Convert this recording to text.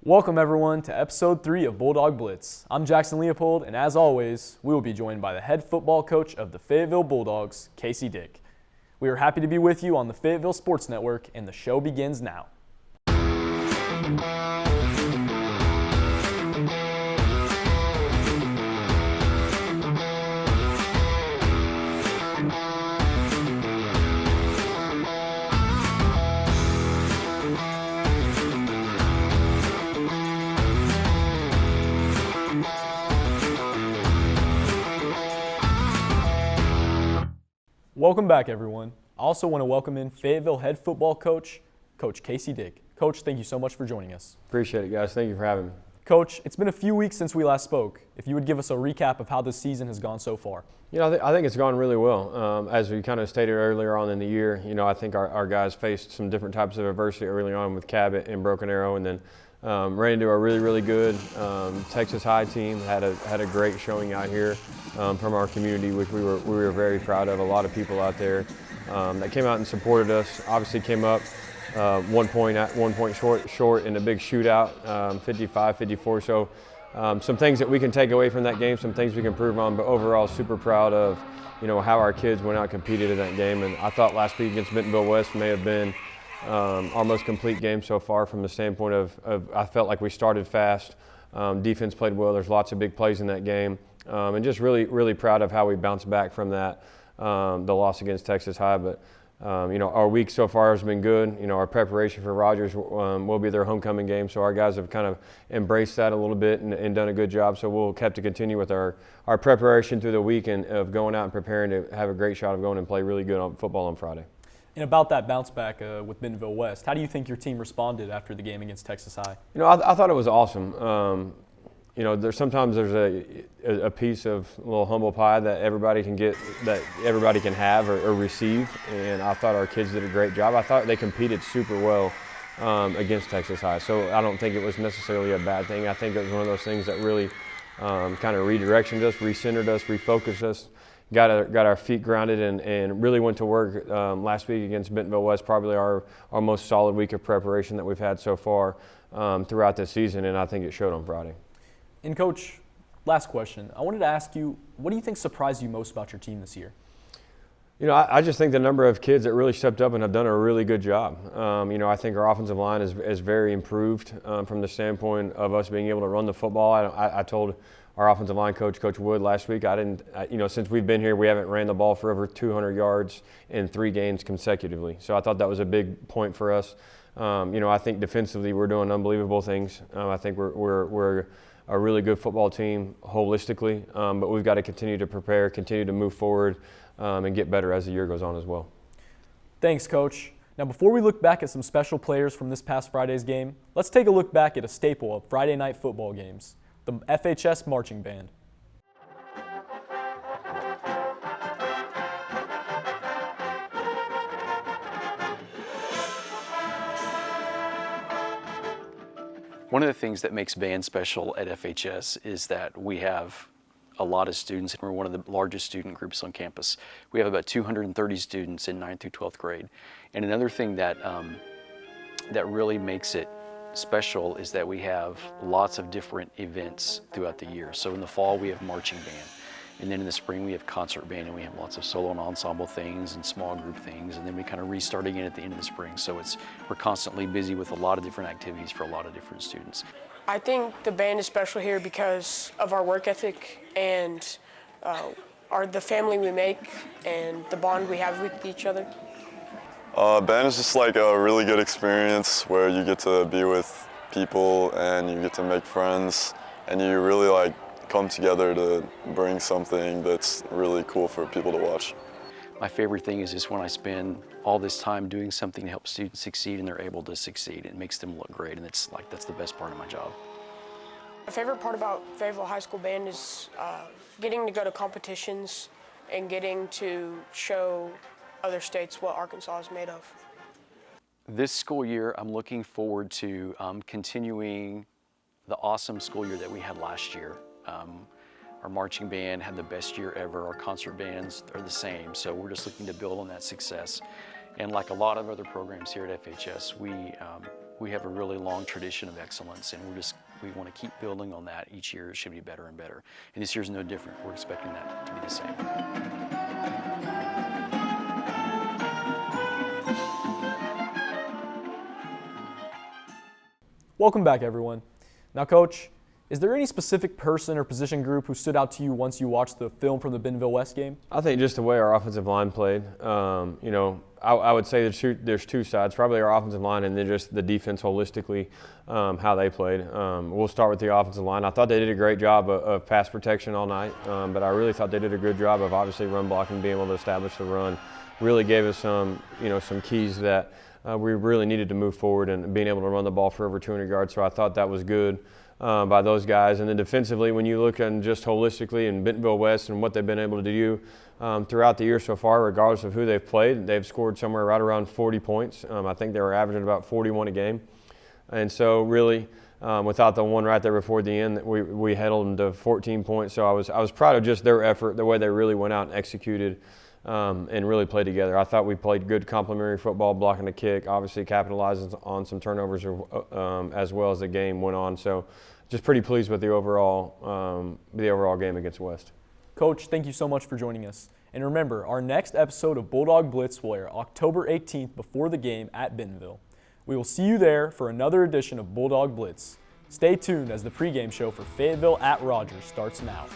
Welcome everyone to episode 3 of Bulldog Blitz. I'm Jackson Leopold, and as always, we will be joined by the head football coach of the Fayetteville Bulldogs, Casey Dick. We are happy to be with you on the Fayetteville Sports Network, and the show begins now. Welcome back, everyone. I also want to welcome in Fayetteville head football coach, Coach Casey Dick. Coach, thank you so much for joining us. Appreciate it, guys. Thank you for having me. Coach, it's been a few weeks since we last spoke. If you would give us a recap of how this season has gone so far. You know, I think it's gone really well. As we kind of stated earlier on in the year, you know, I think our guys faced some different types of adversity early on with Cabot and Broken Arrow, and then ran into a really good Texas High team. Had a great showing out here from our community, which we were very proud of. A lot of people out there that came out and supported us. Obviously came up 1 point short in a big shootout, 55-54. So some things that we can take away from that game, some things we can improve on. But overall, super proud of how our kids went out and competed in that game. And I thought last week against Bentonville West may have been our most complete game so far from the standpoint of I felt like we started fast. Defense played well. There's lots of big plays in that game. And just really proud of how we bounced back from that, the loss against Texas High. But, our week so far has been good. Our preparation for Rogers will be their homecoming game. So our guys have kind of embraced that a little bit and done a good job. So we'll have to continue with our preparation through the week and of going out and preparing to have a great shot of going and play really good on football on Friday. And about that bounce back with Bentonville West, how do you think your team responded after the game against Texas High? I thought it was awesome. Sometimes there's a piece of a little humble pie that everybody can get, that everybody can have or receive, and I thought our kids did a great job. I thought they competed super well against Texas High, so I don't think it was necessarily a bad thing. I think it was one of those things that really kind of redirected us, recentered us, refocused us, got our feet grounded, and really went to work last week against Bentonville West, probably our most solid week of preparation that we've had so far throughout this season, and I think it showed on Friday. And Coach, last question. I wanted to ask you, what do you think surprised you most about your team this year? I just think the number of kids that really stepped up and have done a really good job. I think our offensive line is very improved from the standpoint of us being able to run the football. I told our offensive line coach, Coach Wood, last week, since we've been here, we haven't ran the ball for over 200 yards in 3 games consecutively. So I thought that was a big point for us. I think defensively we're doing unbelievable things. I think we're a really good football team holistically, but we've got to continue to prepare, continue to move forward, and get better as the year goes on as well. Thanks, Coach. Now, before we look back at some special players from this past Friday's game, let's take a look back at a staple of Friday night football games, the FHS Marching Band. One of the things that makes band special at FHS is that we have a lot of students, and we're one of the largest student groups on campus. We have about 230 students in 9th through 12th grade. And another thing that really makes it special is that we have lots of different events throughout the year. So in the fall we have marching band, and then in the spring we have concert band, and we have lots of solo and ensemble things and small group things, and then we kind of restart again at the end of the spring. So we're constantly busy with a lot of different activities for a lot of different students. I think the band is special here because of our work ethic and the family we make and the bond we have with each other. Band is just like a really good experience where you get to be with people and you get to make friends, and you really come together to bring something that's really cool for people to watch. My favorite thing is just when I spend all this time doing something to help students succeed and they're able to succeed. It makes them look great, and that's the best part of my job. My favorite part about Fayetteville High School Band is getting to go to competitions and getting to show other states what Arkansas is made of. This school year, I'm looking forward to continuing the awesome school year that we had last year. Our marching band had the best year ever. Our concert bands are the same. So we're just looking to build on that success. And like a lot of other programs here at FHS, we have a really long tradition of excellence, and we want to keep building on that. Each year it should be better and better. And this year's no different. We're expecting that to be the same. Welcome back, everyone. Now, Coach, is there any specific person or position group who stood out to you once you watched the film from the Bentonville West game? I think just the way our offensive line played. I would say there's two sides, probably our offensive line and then just the defense holistically, how they played. We'll start with the offensive line. I thought they did a great job of pass protection all night, but I really thought they did a good job of obviously run blocking, being able to establish the run. Really gave us some keys that we really needed to move forward and being able to run the ball for over 200 yards. So I thought that was good by those guys. And then defensively, when you look and just holistically in Bentonville West and what they've been able to do throughout the year so far, regardless of who they've played, they've scored somewhere right around 40 points. I think they were averaging about 41 a game. And so really, without the one right there before the end, we held them to 14 points. So I was proud of just their effort, the way they really went out and executed and really played together. I thought we played good complementary football, blocking the kick, obviously capitalizing on some turnovers as well as the game went on. So just pretty pleased with the overall game against West. Coach, thank you so much for joining us. And remember, our next episode of Bulldog Blitz will air October 18th before the game at Bentonville. We will see you there for another edition of Bulldog Blitz. Stay tuned as the pregame show for Fayetteville at Rogers starts now.